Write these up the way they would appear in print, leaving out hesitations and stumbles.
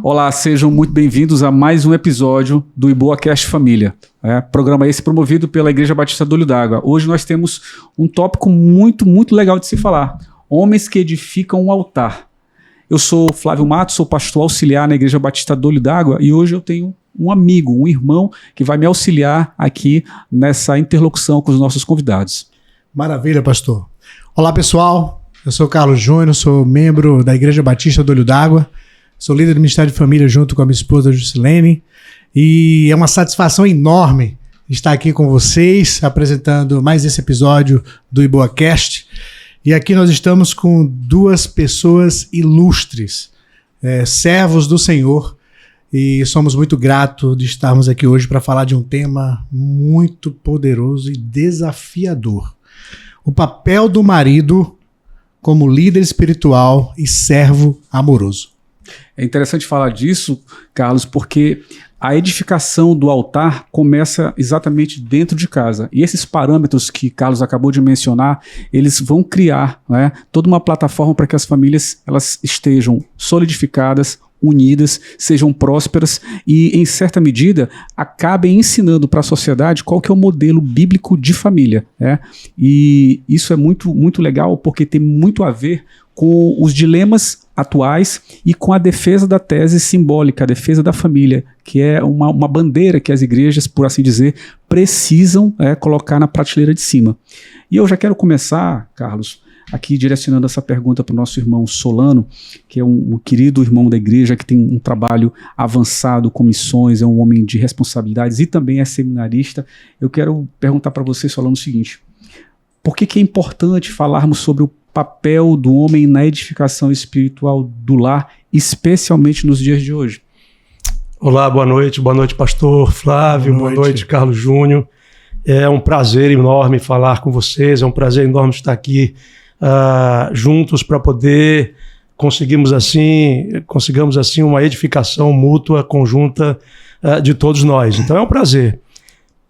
Olá, sejam muito bem-vindos a mais um episódio do IboaCast Família. Programa esse promovido pela Igreja Batista do Olho d'Água. Hoje nós temos um tópico muito legal de se falar. Homens que edificam um altar. Eu sou Flávio Matos, sou pastor auxiliar na Igreja Batista do Olho d'Água e hoje eu tenho um amigo, um irmão que vai me auxiliar aqui nessa interlocução com os nossos convidados. Maravilha, pastor. Olá, pessoal. Eu sou Carlos Júnior, sou membro da Igreja Batista do Olho d'Água. Sou líder do Ministério de Família junto com a minha esposa Juscelene. E é uma satisfação enorme estar aqui com vocês, apresentando mais esse episódio do IboaCast. E aqui nós estamos com duas pessoas ilustres, servos do Senhor. E somos muito gratos de estarmos aqui hoje para falar de um tema muito poderoso e desafiador. O papel do marido como líder espiritual e servo amoroso. É interessante falar disso, Carlos, porque a edificação do altar começa exatamente dentro de casa. E esses parâmetros que Carlos acabou de mencionar, eles vão criar, né, toda uma plataforma para que as famílias elas estejam solidificadas, unidas, sejam prósperas e, em certa medida, acabem ensinando para a sociedade qual que é o modelo bíblico de família. E isso é muito legal porque tem muito a ver com os dilemas atuais e com a defesa da tese simbólica, a defesa da família, que é uma bandeira que as igrejas, por assim dizer, precisam colocar na prateleira de cima. E eu já quero começar, Carlos, aqui direcionando essa pergunta para o nosso irmão Solano, que é um querido irmão da igreja, que tem um trabalho avançado com missões, é um homem de responsabilidades e também é seminarista. Eu quero perguntar para você, Solano, o seguinte: por que é importante falarmos sobre o papel do homem na edificação espiritual do lar, especialmente nos dias de hoje? Olá, boa noite pastor Flávio, boa noite Carlos Júnior. É um prazer enorme falar com vocês, é um prazer enorme estar aqui juntos para poder consigamos assim uma edificação mútua, conjunta de todos nós. Então é um prazer.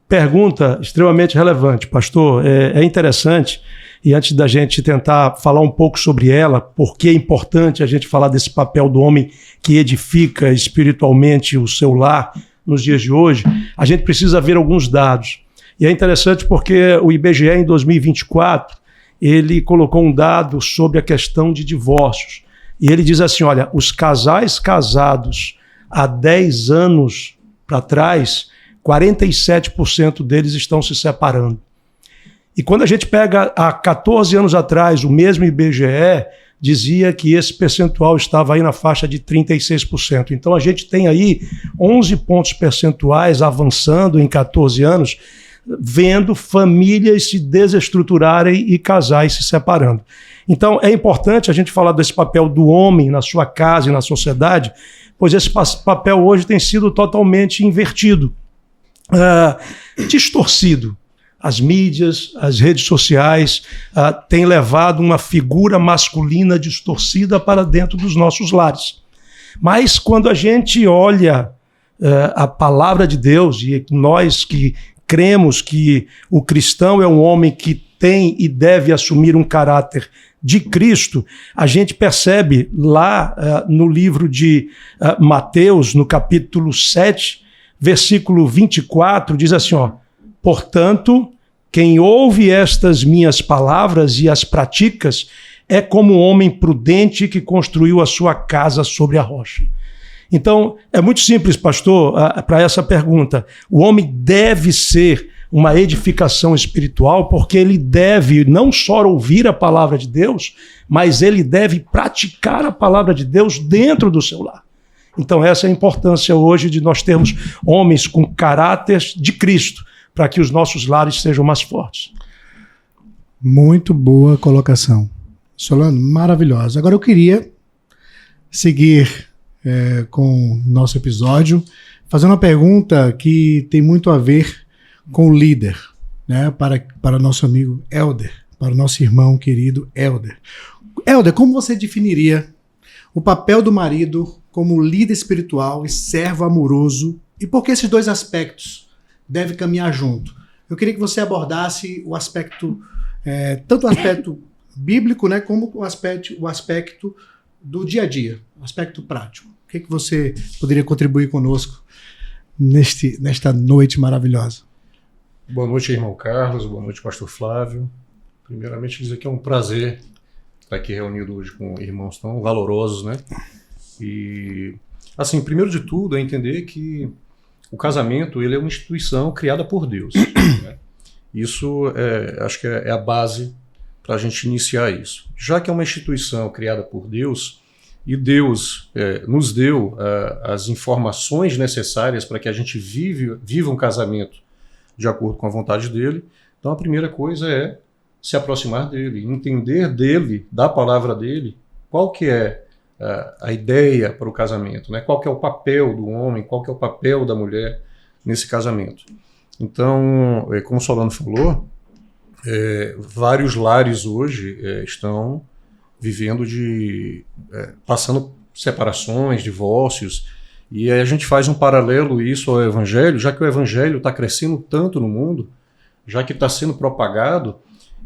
Pergunta extremamente relevante, pastor. É interessante, e antes da gente tentar falar um pouco sobre ela, porque é importante a gente falar desse papel do homem que edifica espiritualmente o seu lar nos dias de hoje, a gente precisa ver alguns dados. E é interessante porque o IBGE, em 2024, ele colocou um dado sobre a questão de divórcios. E ele diz assim, olha, os casais casados há 10 anos para trás, 47% deles estão se separando. E quando a gente pega há 14 anos atrás, o mesmo IBGE dizia que esse percentual estava aí na faixa de 36%. Então a gente tem aí 11 pontos percentuais avançando em 14 anos, vendo famílias se desestruturarem e casais se separando. Então é importante a gente falar desse papel do homem na sua casa e na sociedade, pois esse papel hoje tem sido totalmente invertido, distorcido. As mídias, as redes sociais têm levado uma figura masculina distorcida para dentro dos nossos lares. Mas quando a gente olha a palavra de Deus, e nós que cremos que o cristão é um homem que tem e deve assumir um caráter de Cristo, a gente percebe lá no livro de Mateus, no capítulo 7, versículo 24, diz assim, portanto, quem ouve estas minhas palavras e as praticas é como um homem prudente que construiu a sua casa sobre a rocha. Então, é muito simples, pastor, para essa pergunta. O homem deve ser uma edificação espiritual porque ele deve não só ouvir a palavra de Deus, mas ele deve praticar a palavra de Deus dentro do seu lar. Então, essa é a importância hoje de nós termos homens com caráter de Cristo, para que os nossos lares sejam mais fortes. Muito boa colocação. Solano, maravilhosa. Agora eu queria seguir com o nosso episódio, fazendo uma pergunta que tem muito a ver com o líder, né? Para nosso amigo Helder, para o nosso irmão querido Helder. Helder, como você definiria o papel do marido como líder espiritual e servo amoroso, e por que esses dois aspectos devem caminhar junto? Eu queria que você abordasse o aspecto, tanto o aspecto bíblico, né, como o aspecto do dia a dia, o aspecto prático. que você poderia contribuir conosco nesta noite maravilhosa? Boa noite, irmão Carlos. Boa noite, pastor Flávio. Primeiramente, dizer que é um prazer estar aqui reunido hoje com irmãos tão valorosos, né? E, assim, primeiro de tudo é entender que o casamento, ele é uma instituição criada por Deus, né? Isso, acho que é a base para a gente iniciar isso. Já que é uma instituição criada por Deus, e Deus nos deu as informações necessárias para que a gente viva um casamento de acordo com a vontade dele, então a primeira coisa é se aproximar dele, entender dele, da palavra dele, qual que é a ideia para o casamento, né? Qual que é o papel do homem, qual que é o papel da mulher nesse casamento. Então, como o Solano falou, vários lares hoje estão vivendo passando separações, divórcios, e aí a gente faz um paralelo isso ao Evangelho, já que o Evangelho está crescendo tanto no mundo, já que está sendo propagado,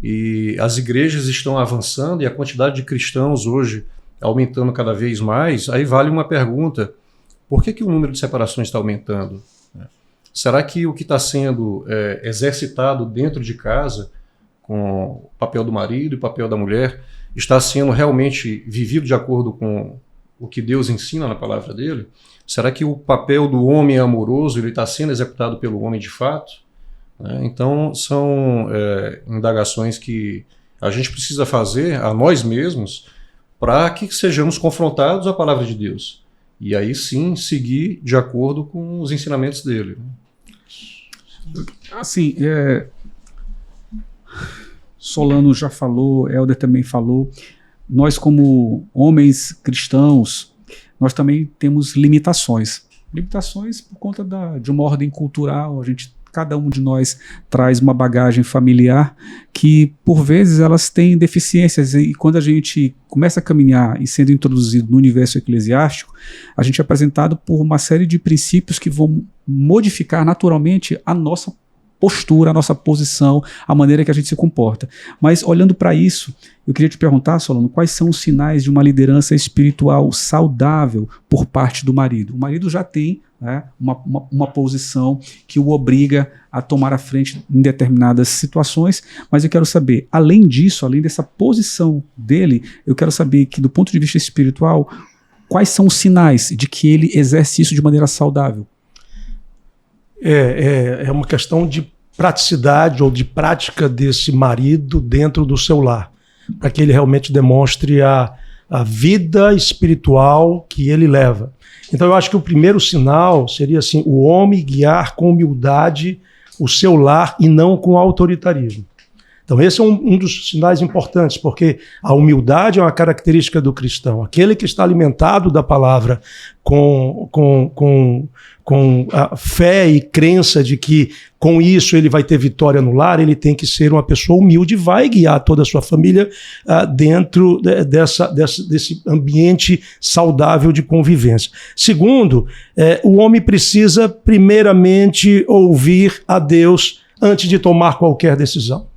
e as igrejas estão avançando, e a quantidade de cristãos hoje aumentando cada vez mais, aí vale uma pergunta: por que o número de separações está aumentando? Será que o que está sendo exercitado dentro de casa, com o papel do marido e o papel da mulher, está sendo realmente vivido de acordo com o que Deus ensina na palavra dele? Será que o papel do homem amoroso está sendo executado pelo homem de fato? Então, são indagações que a gente precisa fazer a nós mesmos para que sejamos confrontados à palavra de Deus. E aí sim, seguir de acordo com os ensinamentos dele. Assim, Solano já falou, Helder também falou, nós como homens cristãos, nós também temos limitações. Limitações por conta de uma ordem cultural, cada um de nós traz uma bagagem familiar que, por vezes, elas têm deficiências, e quando a gente começa a caminhar e sendo introduzido no universo eclesiástico, a gente é apresentado por uma série de princípios que vão modificar naturalmente a nossa postura, a nossa posição, a maneira que a gente se comporta. Mas, olhando para isso, eu queria te perguntar, Solano, quais são os sinais de uma liderança espiritual saudável por parte do marido? O marido já tem uma posição que o obriga a tomar a frente em determinadas situações, mas eu quero saber, além disso, além dessa posição dele, eu quero saber que, do ponto de vista espiritual, quais são os sinais de que ele exerce isso de maneira saudável? É uma questão de praticidade ou de prática desse marido dentro do seu lar, para que ele realmente demonstre a vida espiritual que ele leva. Então eu acho que o primeiro sinal seria assim: o homem guiar com humildade o seu lar e não com autoritarismo. Então esse é um dos sinais importantes, porque a humildade é uma característica do cristão. Aquele que está alimentado da palavra com a fé e crença de que com isso ele vai ter vitória no lar, ele tem que ser uma pessoa humilde e vai guiar toda a sua família dentro desse ambiente saudável de convivência. Segundo, o homem precisa primeiramente ouvir a Deus antes de tomar qualquer decisão.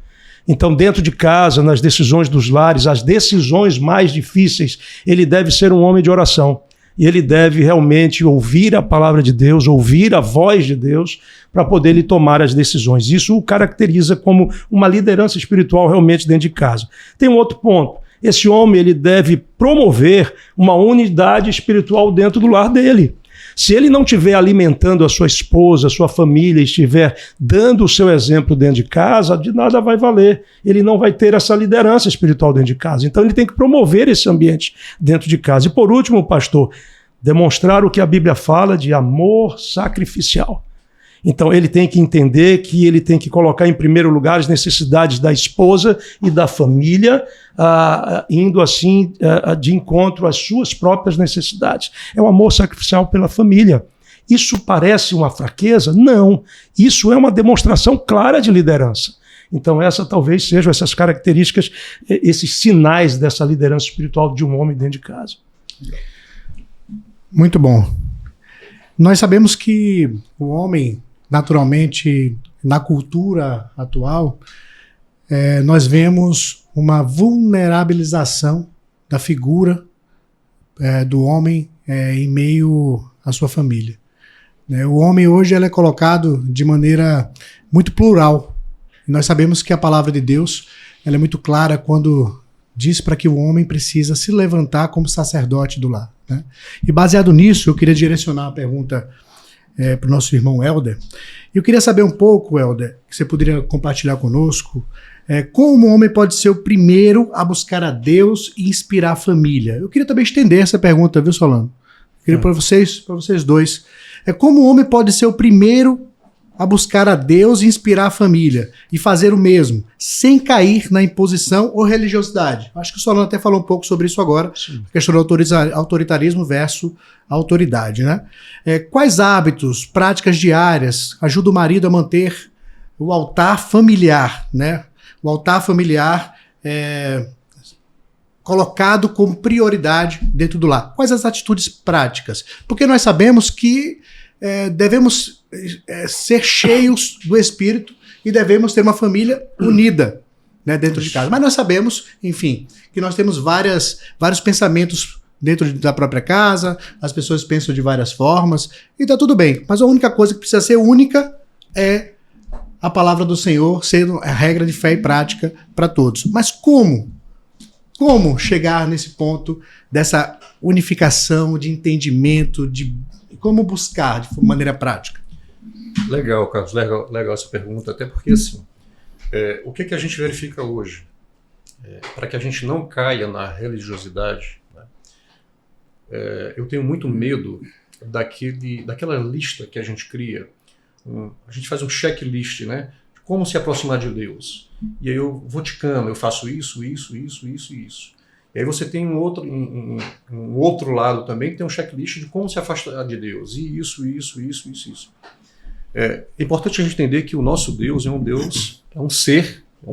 Então, dentro de casa, nas decisões dos lares, as decisões mais difíceis, ele deve ser um homem de oração. E ele deve realmente ouvir a palavra de Deus, ouvir a voz de Deus, para poder ele tomar as decisões. Isso o caracteriza como uma liderança espiritual realmente dentro de casa. Tem um outro ponto. Esse homem ele deve promover uma unidade espiritual dentro do lar dele. Se ele não estiver alimentando a sua esposa, a sua família, estiver dando o seu exemplo dentro de casa, de nada vai valer. Ele não vai ter essa liderança espiritual dentro de casa. Então ele tem que promover esse ambiente dentro de casa. E por último, pastor, demonstrar o que a Bíblia fala de amor sacrificial. Então ele tem que entender que ele tem que colocar em primeiro lugar as necessidades da esposa e da família, indo assim de encontro às suas próprias necessidades. É o amor sacrificial pela família. Isso parece uma fraqueza? Não. Isso é uma demonstração clara de liderança. Então talvez sejam essas características, esses sinais dessa liderança espiritual de um homem dentro de casa. Muito bom. Nós sabemos que o homem, naturalmente, na cultura atual, nós vemos uma vulnerabilização da figura do homem em meio à sua família. Né? O homem hoje ele é colocado de maneira muito plural. E nós sabemos que a palavra de Deus ela é muito clara quando diz para que o homem precisa se levantar como sacerdote do lar. Né? E baseado nisso, eu queria direcionar a pergunta para o nosso irmão Helder. Eu queria saber um pouco, Helder, que você poderia compartilhar conosco, como o homem pode ser o primeiro a buscar a Deus e inspirar a família. Eu queria também estender essa pergunta, viu, Solano? Eu queria para vocês dois. Como o homem pode ser o primeiro a buscar a Deus e inspirar a família e fazer o mesmo, sem cair na imposição ou religiosidade. Acho que o Solano até falou um pouco sobre isso agora, sim. A questão do autoritarismo versus autoridade. Né? Quais hábitos, práticas diárias ajudam o marido a manter o altar familiar, né? O altar familiar colocado como prioridade dentro do lar. Quais as atitudes práticas? Porque nós sabemos que devemos ser cheios do Espírito e devemos ter uma família unida, né, dentro de casa. Mas nós sabemos, enfim, que nós temos vários pensamentos dentro da própria casa, as pessoas pensam de várias formas, e tá tudo bem. Mas a única coisa que precisa ser única é a palavra do Senhor, sendo a regra de fé e prática para todos. Mas como? Como chegar nesse ponto dessa unificação, de entendimento, de como buscar de maneira prática? Legal, Carlos, legal essa pergunta, até porque assim, o que a gente verifica hoje? Para que a gente não caia na religiosidade, né? Eu tenho muito medo daquela lista que a gente cria. A gente faz um checklist, né? De como se aproximar de Deus. E aí eu vou ticando, eu faço isso. E aí você tem um outro lado também que tem um checklist de como se afastar de Deus. E isso. É importante a gente entender que o nosso Deus é um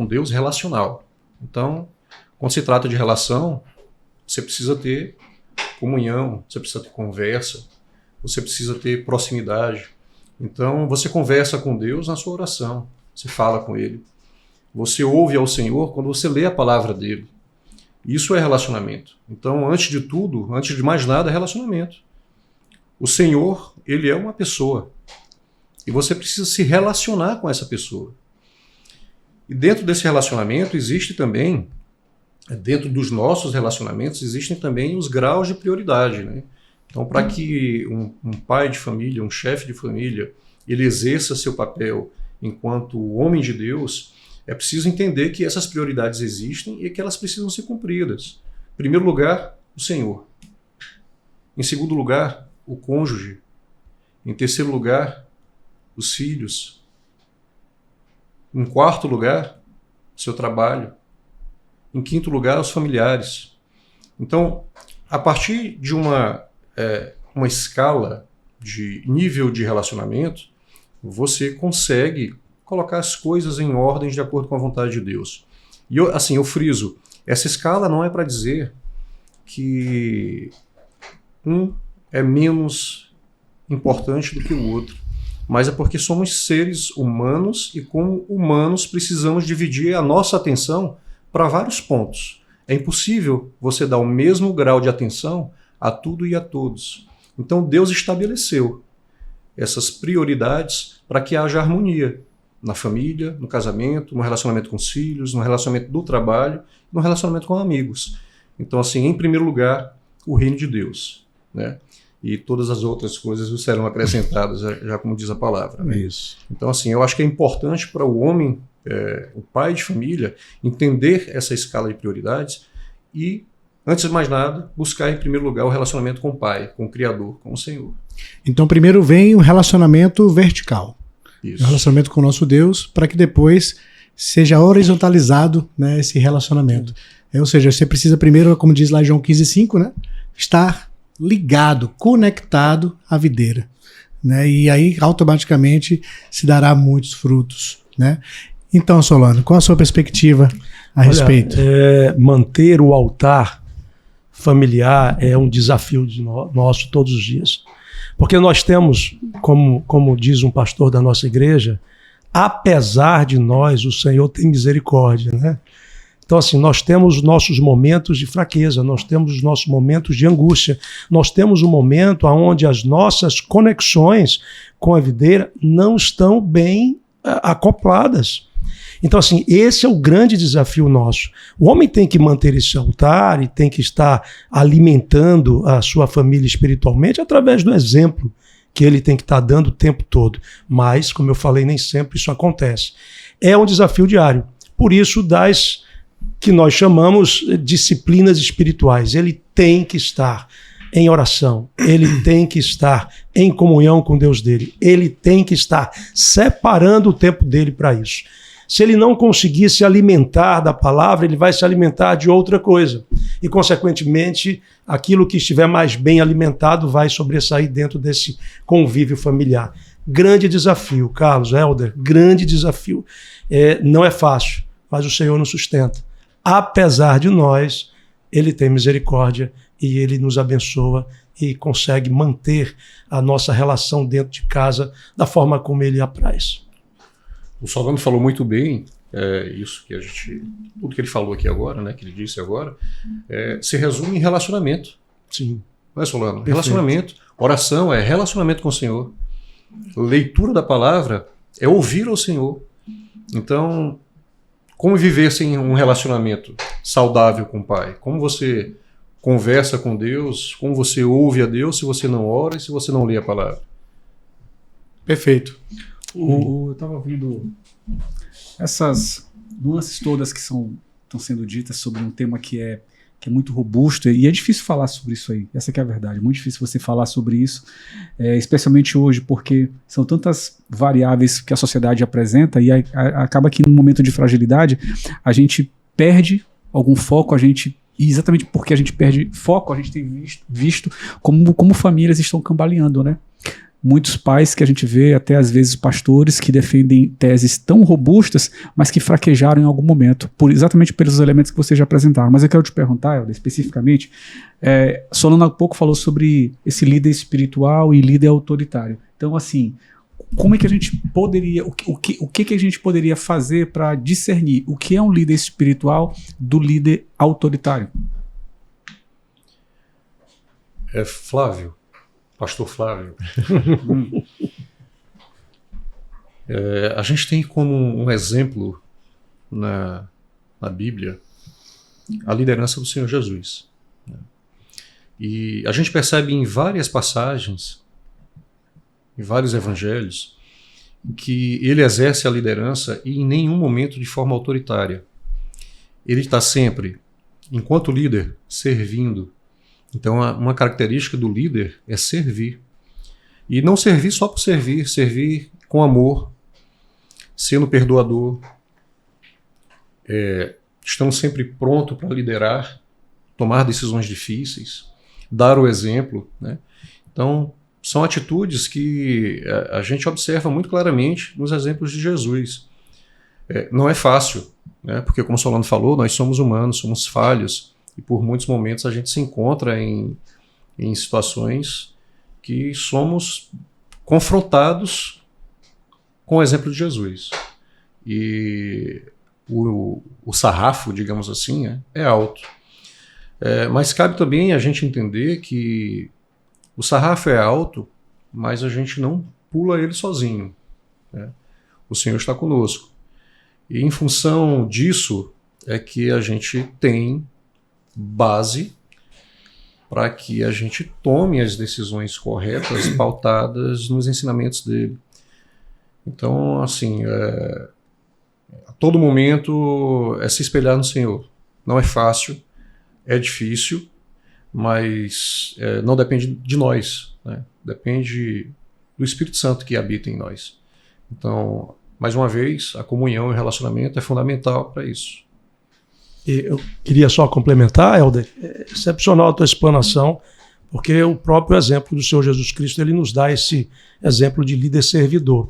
Deus relacional. Então, quando se trata de relação, você precisa ter comunhão, você precisa ter conversa, você precisa ter proximidade. Então, você conversa com Deus na sua oração, você fala com Ele. Você ouve ao Senhor quando você lê a palavra dEle. Isso é relacionamento. Então, antes de tudo, antes de mais nada, é relacionamento. O Senhor, Ele é uma pessoa. E você precisa se relacionar com essa pessoa. E dentro desse relacionamento existe também, dentro dos nossos relacionamentos, existem também os graus de prioridade, né? Então, para que um pai de família, um chefe de família, ele exerça seu papel enquanto homem de Deus, é preciso entender que essas prioridades existem e que elas precisam ser cumpridas. Em primeiro lugar, o Senhor. Em segundo lugar, o cônjuge. Em terceiro lugar, os filhos. Em quarto lugar, seu trabalho. Em quinto lugar, os familiares. Então, a partir de uma escala de nível de relacionamento, você consegue colocar as coisas em ordem de acordo com a vontade de Deus. E eu friso, essa escala não é para dizer que um é menos importante do que o outro, mas é porque somos seres humanos e como humanos precisamos dividir a nossa atenção para vários pontos. É impossível você dar o mesmo grau de atenção a tudo e a todos. Então Deus estabeleceu essas prioridades para que haja harmonia na família, no casamento, no relacionamento com os filhos, no relacionamento do trabalho, no relacionamento com amigos. Então, assim, em primeiro lugar, o reino de Deus, né? E todas as outras coisas serão acrescentadas, já como diz a palavra. Né? Isso. Então, assim, eu acho que é importante para o homem, o pai de família, entender essa escala de prioridades e, antes de mais nada, buscar em primeiro lugar o relacionamento com o Pai, com o Criador, com o Senhor. Então, primeiro vem o relacionamento vertical. Isso. O relacionamento com o nosso Deus, para que depois seja horizontalizado, né, esse relacionamento. Ou seja, você precisa primeiro, como diz lá João 15,5, né, estar ligado, conectado à videira. Né, e aí, automaticamente, se dará muitos frutos. Né? Então, Solano, qual a sua perspectiva a respeito? Manter o altar familiar é um desafio nosso todos os dias. Porque nós temos, como diz um pastor da nossa igreja, apesar de nós, o Senhor tem misericórdia, né? Então, assim, nós temos os nossos momentos de fraqueza, nós temos os nossos momentos de angústia, nós temos um momento onde as nossas conexões com a videira não estão bem acopladas. Então, assim, esse é o grande desafio nosso. O homem tem que manter esse altar e tem que estar alimentando a sua família espiritualmente através do exemplo que ele tem que estar dando o tempo todo. Mas, como eu falei, nem sempre isso acontece. É um desafio diário. Por isso, das que nós chamamos disciplinas espirituais. Ele tem que estar em oração, ele tem que estar em comunhão com Deus dele, ele tem que estar separando o tempo dele para isso. Se ele não conseguir se alimentar da palavra, ele vai se alimentar de outra coisa. E, consequentemente, aquilo que estiver mais bem alimentado vai sobressair dentro desse convívio familiar. Grande desafio, Carlos, Helder, grande desafio. Não é fácil, mas o Senhor nos sustenta. Apesar de nós, ele tem misericórdia e ele nos abençoa e consegue manter a nossa relação dentro de casa da forma como ele apraz. O Solano falou muito bem, isso que tudo que ele falou aqui agora, né, que ele disse agora, se resume em relacionamento. Sim. Não é, Solano? Perfeito. Relacionamento. Oração é relacionamento com o Senhor. Leitura da palavra é ouvir ao Senhor. Então, como viver sem um relacionamento saudável com o Pai? Como você conversa com Deus? Como você ouve a Deus se você não ora e se você não lê a palavra? Perfeito. Eu estava ouvindo essas nuances todas que estão sendo ditas sobre um tema que é muito robusto, e é difícil falar sobre isso aí, essa que é a verdade, é muito difícil você falar sobre isso, especialmente hoje, porque são tantas variáveis que a sociedade apresenta, e acaba que no momento de fragilidade a gente perde algum foco, e exatamente porque a gente perde foco, a gente tem visto como famílias estão cambaleando, né? Muitos pais que a gente vê, até às vezes pastores, que defendem teses tão robustas, mas que fraquejaram em algum momento, exatamente pelos elementos que vocês já apresentaram. Mas eu quero te perguntar, Helder, especificamente, Solano há pouco falou sobre esse líder espiritual e líder autoritário. Então, assim, como é que a gente poderia, o que a gente poderia fazer para discernir o que é um líder espiritual do líder autoritário? Flávio. Pastor Flávio. A gente tem como um exemplo na Bíblia a liderança do Senhor Jesus. E a gente percebe em várias passagens, em vários evangelhos, que ele exerce a liderança e em nenhum momento de forma autoritária. Ele está sempre, enquanto líder, servindo. Então, uma característica do líder é servir. E não servir só por servir, servir com amor, sendo perdoador, estando sempre pronto para liderar, tomar decisões difíceis, dar o exemplo, né? Então, são atitudes que a gente observa muito claramente nos exemplos de Jesus. Não é fácil, né? Porque, como o Solano falou, nós somos humanos, somos falhos, e por muitos momentos a gente se encontra em situações que somos confrontados com o exemplo de Jesus. E o sarrafo, digamos assim, é alto. Mas cabe também a gente entender que o sarrafo é alto, mas a gente não pula ele sozinho, né? O Senhor está conosco. E em função disso é que a gente tem base para que a gente tome as decisões corretas, pautadas nos ensinamentos dele. Então, assim, a todo momento é se espelhar no Senhor. Não é fácil, é difícil, mas não depende de nós, né? Depende do Espírito Santo que habita em nós. Então, mais uma vez, a comunhão e o relacionamento é fundamental para isso. Eu queria só complementar, Helder, é excepcional a tua explanação, porque o próprio exemplo do Senhor Jesus Cristo, ele nos dá esse exemplo de líder servidor.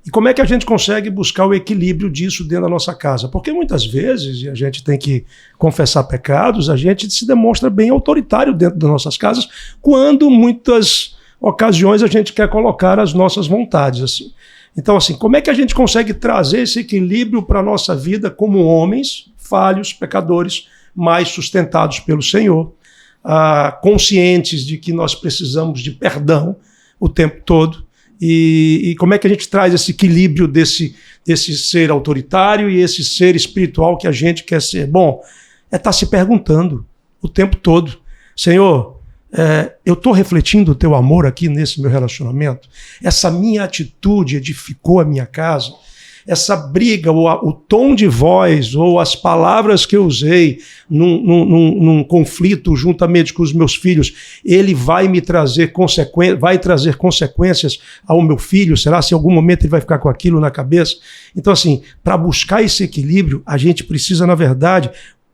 E como é que a gente consegue buscar o equilíbrio disso dentro da nossa casa? Porque muitas vezes, e a gente tem que confessar pecados, a gente se demonstra bem autoritário dentro das nossas casas, quando muitas ocasiões a gente quer colocar as nossas vontades, assim. Então, assim, como é que a gente consegue trazer esse equilíbrio para a nossa vida como homens, falhos, pecadores, mas sustentados pelo Senhor, conscientes de que nós precisamos de perdão o tempo todo. E como é que a gente traz esse equilíbrio desse ser autoritário e esse ser espiritual que a gente quer ser? Bom, é estar se perguntando o tempo todo: Senhor, eu estou refletindo o teu amor aqui nesse meu relacionamento? Essa minha atitude edificou a minha casa? Essa briga, ou o tom de voz, ou as palavras que eu usei num conflito juntamente com os meus filhos, ele vai me trazer consequências ao meu filho? Será se em algum momento ele vai ficar com aquilo na cabeça? Então, assim, para buscar esse equilíbrio, a gente precisa, na verdade,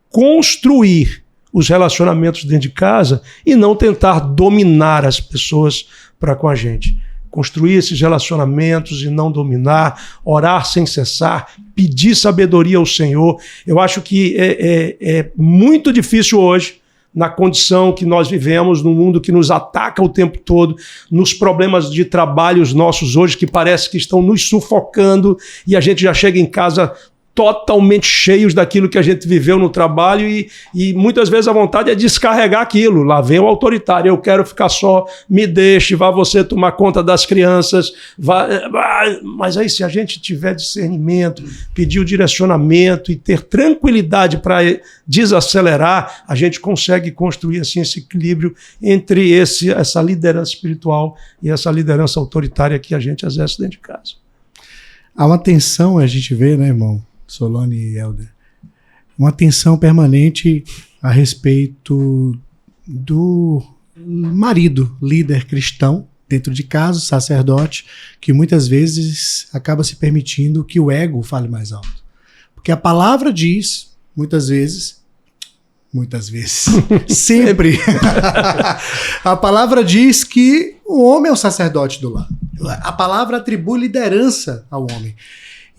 construir os relacionamentos dentro de casa e não tentar dominar as pessoas para com a gente. Construir esses relacionamentos e não dominar, orar sem cessar, pedir sabedoria ao Senhor. Eu acho que é muito difícil hoje, na condição que nós vivemos, no mundo que nos ataca o tempo todo, nos problemas de trabalho nossos hoje, que parece que estão nos sufocando, e a gente já chega em casa totalmente cheios daquilo que a gente viveu no trabalho e muitas vezes a vontade é descarregar aquilo. Lá vem o autoritário: eu quero ficar só, me deixe, vá você tomar conta das crianças. Mas aí, se a gente tiver discernimento, pedir o direcionamento e ter tranquilidade para desacelerar, a gente consegue construir assim esse equilíbrio entre essa liderança espiritual e essa liderança autoritária que a gente exerce dentro de casa. Há uma tensão, a gente vê, né, irmão Solone e Helder, uma tensão permanente a respeito do marido, líder cristão, dentro de casa, sacerdote, que muitas vezes acaba se permitindo que o ego fale mais alto. Porque a palavra diz, muitas vezes, sempre, a palavra diz que o homem é o sacerdote do lar. A palavra atribui liderança ao homem.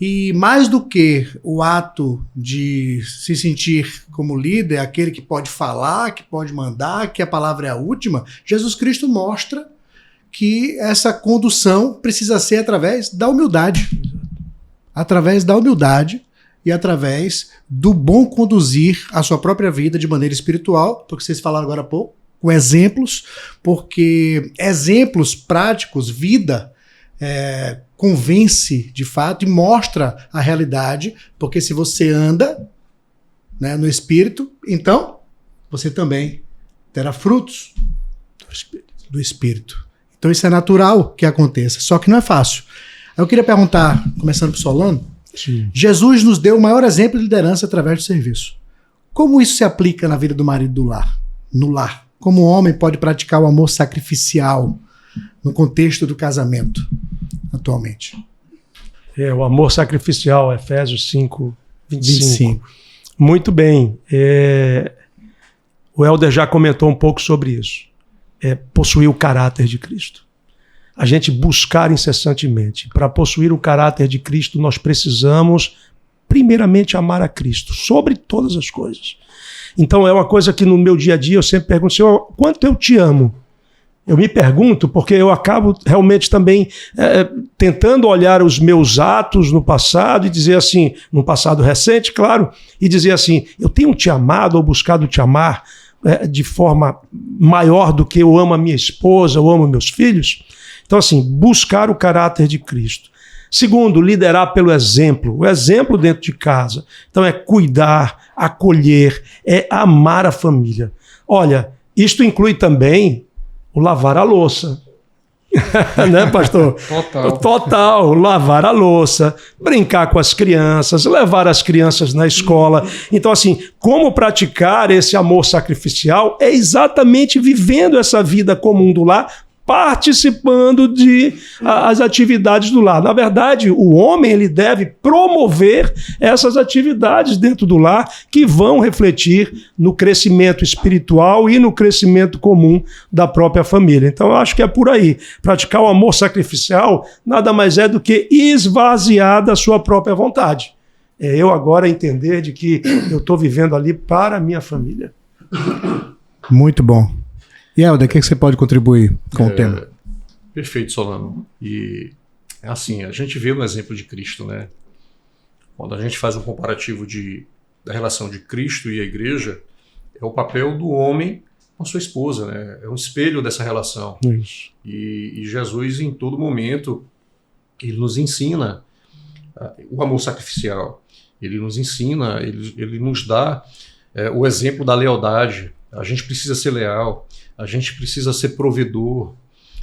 E mais do que o ato de se sentir como líder, aquele que pode falar, que pode mandar, que a palavra é a última, Jesus Cristo mostra que essa condução precisa ser através da humildade. Através da humildade e através do bom conduzir a sua própria vida de maneira espiritual, porque vocês falaram agora há pouco, com exemplos, porque exemplos práticos, vida, convence de fato e mostra a realidade, porque se você anda, né, no Espírito, então você também terá frutos do Espírito. Então isso é natural que aconteça, só que não é fácil. Eu queria perguntar, começando por Solano, sim. Jesus nos deu o maior exemplo de liderança através do serviço. Como isso se aplica na vida do marido do lar, no lar? Como o homem pode praticar o amor sacrificial no contexto do casamento atualmente? O amor sacrificial, Efésios 5:25. Muito bem. O Helder já comentou um pouco sobre isso. Possuir o caráter de Cristo. A gente buscar incessantemente. Para possuir o caráter de Cristo, nós precisamos, primeiramente, amar a Cristo, sobre todas as coisas. Então, é uma coisa que no meu dia a dia eu sempre pergunto: Senhor, quanto eu te amo? Eu me pergunto porque eu acabo realmente também tentando olhar os meus atos no passado e dizer assim, no passado recente, claro, e dizer assim: eu tenho te amado ou buscado te amar de forma maior do que eu amo a minha esposa, eu amo meus filhos? Então, assim, buscar o caráter de Cristo. Segundo, liderar pelo exemplo. O exemplo dentro de casa. Então, é cuidar, acolher, é amar a família. Olha, isto inclui também o lavar a louça. Né, pastor? Total. Lavar a louça, brincar com as crianças, levar as crianças na escola. Então, assim, como praticar esse amor sacrificial é exatamente vivendo essa vida comum do lar, participando das atividades do lar. Na verdade, o homem ele deve promover essas atividades dentro do lar que vão refletir no crescimento espiritual e no crescimento comum da própria família. Então, eu acho que é por aí. Praticar o amor sacrificial nada mais é do que esvaziar da sua própria vontade. É eu agora entender de que eu estou vivendo ali para a minha família. Muito bom. E Helder, o que você pode contribuir com o tema? Perfeito, Solano. E assim, a gente vê no exemplo de Cristo, né? Quando a gente faz um comparativo da relação de Cristo e a igreja é o papel do homem com a sua esposa, né? É um espelho dessa relação. Isso. E Jesus, em todo momento, ele nos ensina o amor sacrificial. Ele nos ensina, ele nos dá o exemplo da lealdade. A gente precisa ser leal, a gente precisa ser provedor,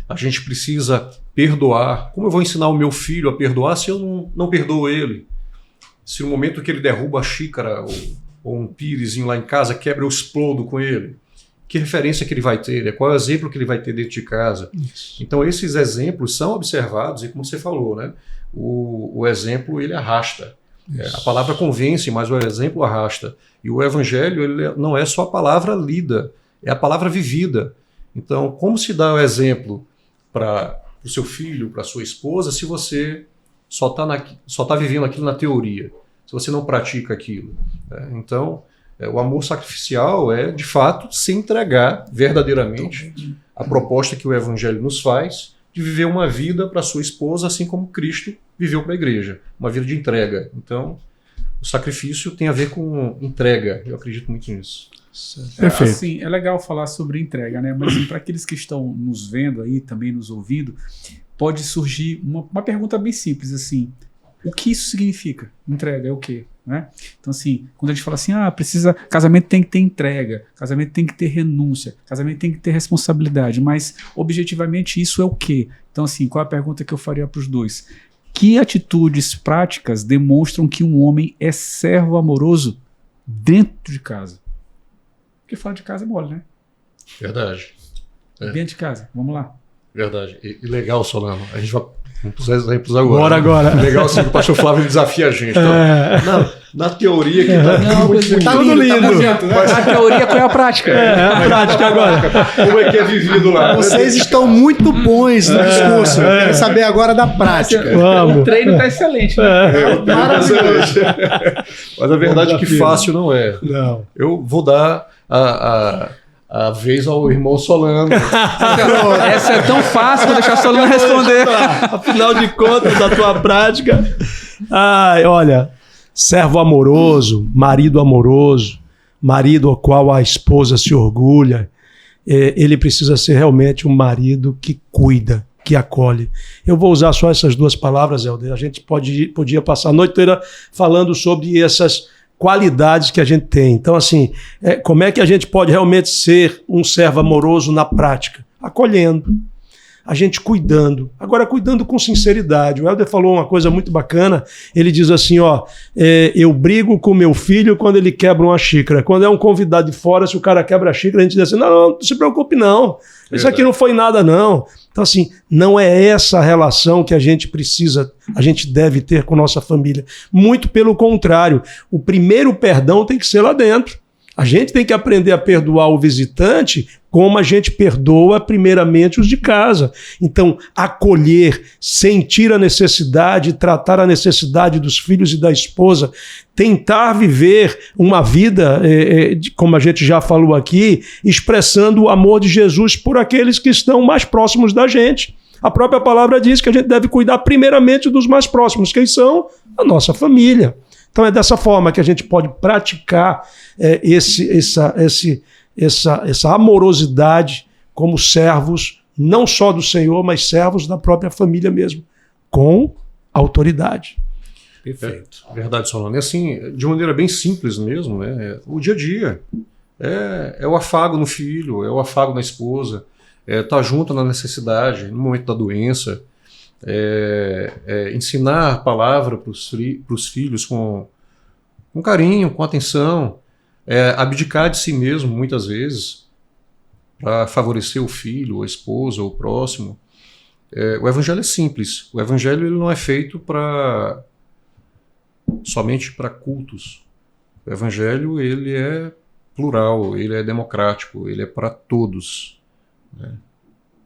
a gente precisa perdoar. Como eu vou ensinar o meu filho a perdoar se eu não perdoo ele? Se no momento que ele derruba a xícara ou um pirizinho lá em casa quebra, eu explodo com ele. Que referência que ele vai ter? Qual é o exemplo que ele vai ter dentro de casa? Isso. Então esses exemplos são observados e, como você falou, né, o exemplo ele arrasta. A palavra convence, mas o exemplo arrasta. E o evangelho ele não é só a palavra lida, é a palavra vivida. Então, como se dá o exemplo para o seu filho, para a sua esposa, se você só tá vivendo aquilo na teoria, se você não pratica aquilo? Então, o amor sacrificial é, de fato, se entregar verdadeiramente à proposta que o evangelho nos faz de viver uma vida para sua esposa, assim como Cristo viveu para a igreja, uma vida de entrega. Então, o sacrifício tem a ver com entrega. Eu acredito muito nisso. Perfeito. Assim, é legal falar sobre entrega, né? Mas assim, para aqueles que estão nos vendo aí, também nos ouvindo, pode surgir uma pergunta bem simples, assim, o que isso significa? Entrega é o quê? Né? Então, assim, quando a gente fala assim, casamento tem que ter entrega, casamento tem que ter renúncia, casamento tem que ter responsabilidade, mas objetivamente isso é o quê? Então, assim, qual é a pergunta que eu faria para os dois? Que atitudes práticas demonstram que um homem é servo amoroso dentro de casa? Porque falar de casa é mole, né? Verdade. Dentro de casa, vamos lá. Verdade. E legal, Solano, a gente vai uns exemplos agora. Bora agora. Legal assim, que o pastor Flávio desafia a gente. Então, na teoria que Tá tudo lindo. A teoria, qual é a prática? A prática agora. Como é que é vivido lá? Vocês estão muito bons no discurso. Eu quero saber agora da prática. Vamos. O treino está excelente. Né? Maravilhoso. Mas a verdade é que fácil não é. Não. Eu vou dar a vez ao irmão Solano. Essa é tão fácil, vou deixar o Solano responder. Afinal de contas, da tua prática. Ai, olha, servo amoroso, marido ao qual a esposa se orgulha, ele precisa ser realmente um marido que cuida, que acolhe. Eu vou usar só essas duas palavras, Helder. A gente podia passar a noite inteira falando sobre essas qualidades que a gente tem. Então, assim, como é que a gente pode realmente ser um servo amoroso na prática? Acolhendo, a gente cuidando. Agora, cuidando com sinceridade. O Helder falou uma coisa muito bacana. Ele diz assim, eu brigo com meu filho quando ele quebra uma xícara. Quando é um convidado de fora, se o cara quebra a xícara, a gente diz assim, não se preocupe não. Isso aqui não foi nada não. Então, assim, não é essa a relação que a gente deve ter com nossa família. Muito pelo contrário. O primeiro perdão tem que ser lá dentro. A gente tem que aprender a perdoar o visitante como a gente perdoa primeiramente os de casa. Então, acolher, sentir a necessidade, tratar a necessidade dos filhos e da esposa, tentar viver uma vida, como a gente já falou aqui, expressando o amor de Jesus por aqueles que estão mais próximos da gente. A própria palavra diz que a gente deve cuidar primeiramente dos mais próximos, que são a nossa família. Então é dessa forma que a gente pode praticar essa amorosidade como servos, não só do Senhor, mas servos da própria família mesmo, com autoridade. Perfeito. Verdade, Solano. E assim, de maneira bem simples mesmo, né? O dia a dia. É o afago no filho, é o afago na esposa, estar junto na necessidade, no momento da doença, ensinar a palavra para os filhos com carinho, com atenção, abdicar de si mesmo muitas vezes para favorecer o filho, a esposa, o próximo. O evangelho é simples. O evangelho ele não é feito somente para cultos. O evangelho ele é plural, ele é democrático, ele é para todos, né?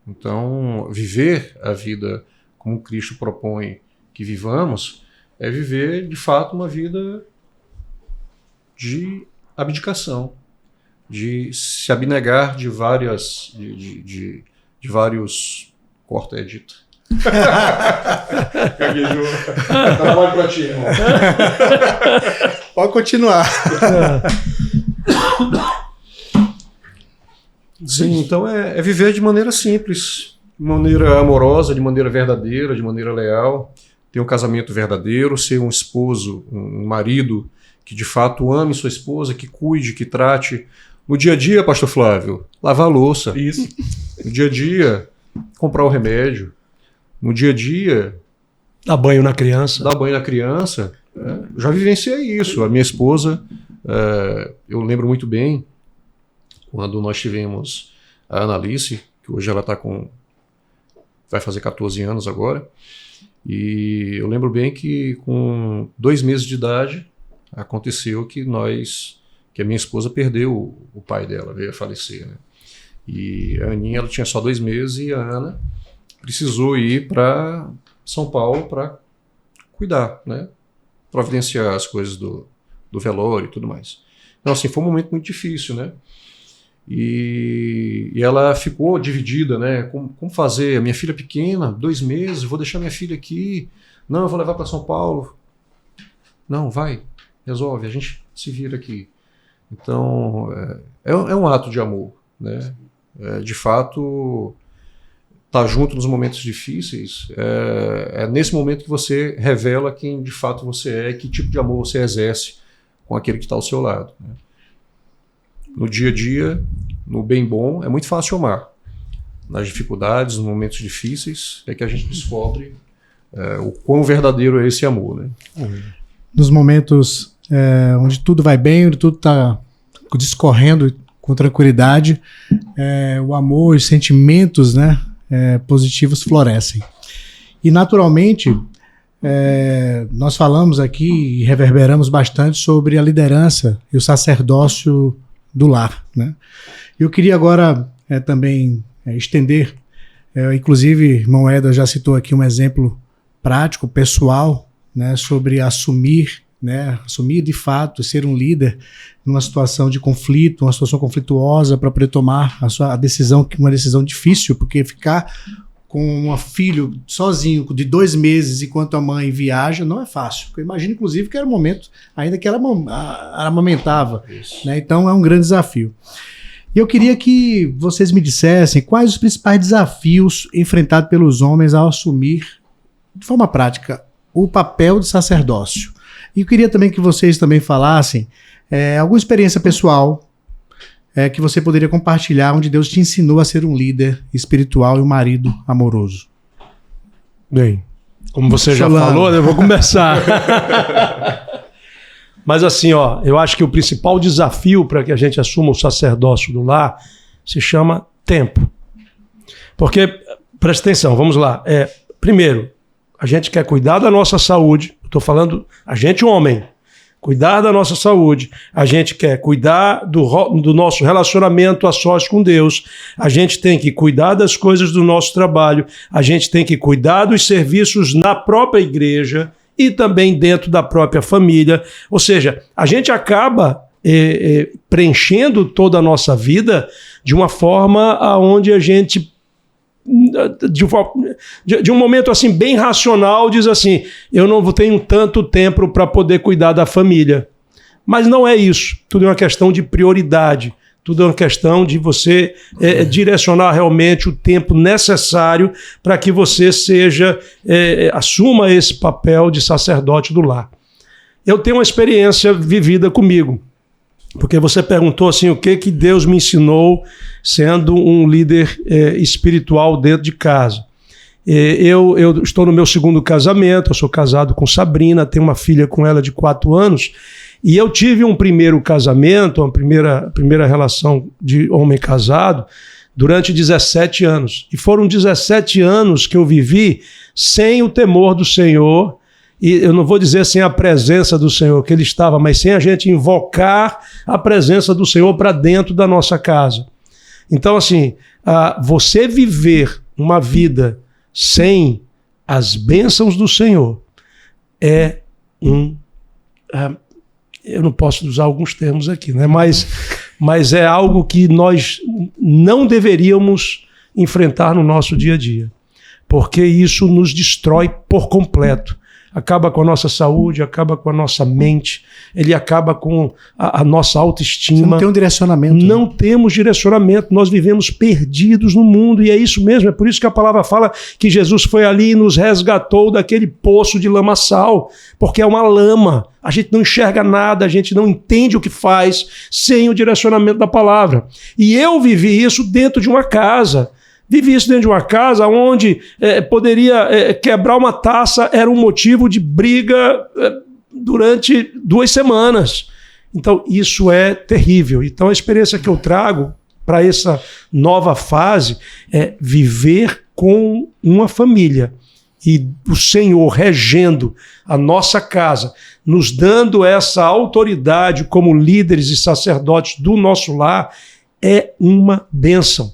Então, viver a vida como Cristo propõe que vivamos é viver, de fato, uma vida de abdicação, de se abnegar de vários, corta é dito, Gaguejou. Trabalho pra ti, irmão. Pode continuar. Sim, então é viver de maneira simples, de maneira amorosa, de maneira verdadeira, de maneira leal, ter um casamento verdadeiro, ser um esposo, um marido que de fato ame sua esposa, que cuide, que trate. No dia a dia, pastor Flávio, lavar a louça. Isso. No dia a dia, comprar o remédio. No dia a dia, Dar banho na criança. dar banho na criança. Já vivenciei isso. A minha esposa, eu lembro muito bem, quando nós tivemos a Analice, que hoje ela vai fazer 14 anos agora, e eu lembro bem que com 2 meses de idade, aconteceu que a minha esposa perdeu o pai dela, veio a falecer, né? E a Aninha, ela tinha só 2 meses e a Ana precisou ir para São Paulo para cuidar, né? Providenciar as coisas do velório e tudo mais. Então, assim, foi um momento muito difícil, né? E ela ficou dividida, né? Como fazer? A minha filha pequena, 2 meses, vou deixar minha filha aqui. Não, eu vou levar para São Paulo. Não, vai, resolve, a gente se vira aqui. Então, é um ato de amor, né? De fato, estar junto nos momentos difíceis, é nesse momento que você revela quem de fato você é e que tipo de amor você exerce com aquele que está ao seu lado, né? No dia a dia, no bem bom, é muito fácil amar. Nas dificuldades, nos momentos difíceis, é que a gente descobre o quão verdadeiro é esse amor, né? Nos momentos onde tudo vai bem, onde tudo está discorrendo com tranquilidade, o amor e os sentimentos, né, positivos florescem. E, naturalmente, nós falamos aqui e reverberamos bastante sobre a liderança e o sacerdócio do lar, né? Eu queria agora também estender, inclusive, irmão Eda já citou aqui um exemplo prático, pessoal, né, sobre assumir de fato, ser um líder numa situação de conflito, uma situação conflituosa, para poder tomar uma decisão difícil, porque ficar com um filho sozinho de 2 meses enquanto a mãe viaja não é fácil. Eu imagino, inclusive, que era um momento ainda que ela amamentava, né? Então é um grande desafio. E eu queria que vocês me dissessem quais os principais desafios enfrentados pelos homens ao assumir, de forma prática, o papel de sacerdócio. E eu queria também que vocês também falassem alguma experiência pessoal que você poderia compartilhar, onde Deus te ensinou a ser um líder espiritual e um marido amoroso. Bem, como você já falou, eu vou começar. Mas assim, eu acho que o principal desafio para que a gente assuma o sacerdócio do lar se chama tempo. Porque, presta atenção, vamos lá. Primeiro, a gente quer cuidar da nossa saúde. Estou falando, a gente homem, cuidar da nossa saúde. A gente quer cuidar do nosso relacionamento a sós com Deus. A gente tem que cuidar das coisas do nosso trabalho. A gente tem que cuidar dos serviços na própria igreja e também dentro da própria família. Ou seja, a gente acaba preenchendo toda a nossa vida de uma forma onde a gente, de um momento assim bem racional, diz assim: eu não tenho tanto tempo para poder cuidar da família. Mas não é isso. Tudo é uma questão de prioridade. Tudo é uma questão de você direcionar realmente o tempo necessário para que você assuma esse papel de sacerdote do lar. Eu tenho uma experiência vivida comigo. Porque você perguntou assim, o que Deus me ensinou sendo um líder espiritual dentro de casa. Eu estou no meu 2º casamento, eu sou casado com Sabrina, tenho uma filha com ela de 4 anos, e eu tive um primeiro casamento, uma primeira relação de homem casado, durante 17 anos. E foram 17 anos que eu vivi sem o temor do Senhor. E eu não vou dizer sem a presença do Senhor, que Ele estava, mas sem a gente invocar a presença do Senhor para dentro da nossa casa. Então, assim, você viver uma vida sem as bênçãos do Senhor eu não posso usar alguns termos aqui, né? Mas é algo que nós não deveríamos enfrentar no nosso dia a dia. porque isso nos destrói por completo. Acaba com a nossa saúde, acaba com a nossa mente, ele acaba com a nossa autoestima. Você não tem um direcionamento. Não né? temos direcionamento, nós vivemos perdidos no mundo, e é isso mesmo, é por isso que a palavra fala que Jesus foi ali e nos resgatou daquele poço de lamaçal, porque é uma lama, a gente não enxerga nada, a gente não entende o que faz sem o direcionamento da palavra. E eu vivi isso dentro de uma casa. Vivi isso dentro de uma casa onde poderia quebrar uma taça, era um motivo de briga durante 2 semanas. Então, isso é terrível. Então, a experiência que eu trago para essa nova fase é viver com uma família. E o Senhor regendo a nossa casa, nos dando essa autoridade como líderes e sacerdotes do nosso lar, é uma bênção.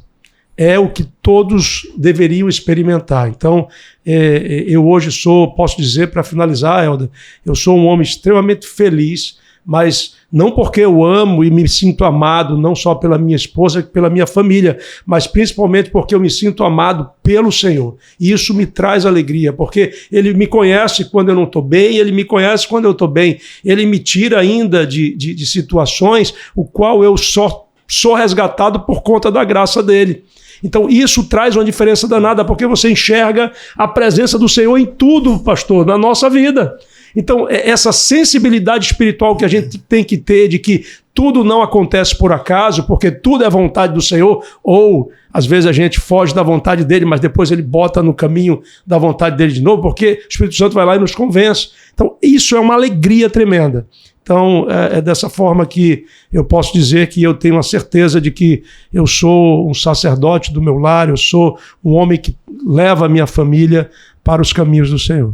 É o que todos deveriam experimentar. Então, eu hoje posso dizer, para finalizar, Helder, eu sou um homem extremamente feliz, mas não porque eu amo e me sinto amado, não só pela minha esposa, pela minha família, mas principalmente porque eu me sinto amado pelo Senhor. E isso me traz alegria, porque Ele me conhece quando eu não estou bem, Ele me conhece quando eu estou bem. Ele me tira ainda de situações o qual eu só sou resgatado por conta da graça dEle. Então isso traz uma diferença danada, porque você enxerga a presença do Senhor em tudo, pastor, na nossa vida. Então essa sensibilidade espiritual que a gente tem que ter de que tudo não acontece por acaso, porque tudo é vontade do Senhor, ou às vezes a gente foge da vontade dele, mas depois ele bota no caminho da vontade dele de novo, porque o Espírito Santo vai lá e nos convence. Então isso é uma alegria tremenda. Então, é dessa forma que eu posso dizer que eu tenho a certeza de que eu sou um sacerdote do meu lar, eu sou um homem que leva a minha família para os caminhos do Senhor.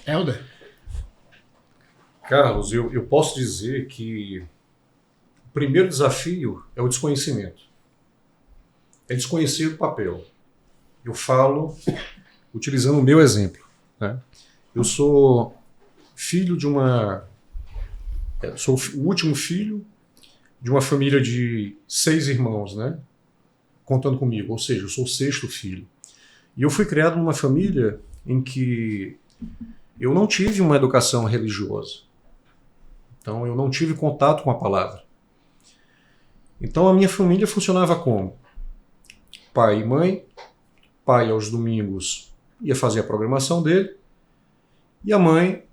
Helder? Carlos, eu posso dizer que o primeiro desafio é o desconhecimento. É desconhecer o papel. Eu falo utilizando o meu exemplo, né? Eu sou filho de sou o último filho de uma família de 6 irmãos, né? Contando comigo, ou seja, eu sou o 6º filho. E eu fui criado numa família em que eu não tive uma educação religiosa. Então eu não tive contato com a palavra. Então a minha família funcionava como? Pai e mãe, pai aos domingos ia fazer a programação dele, e a mãe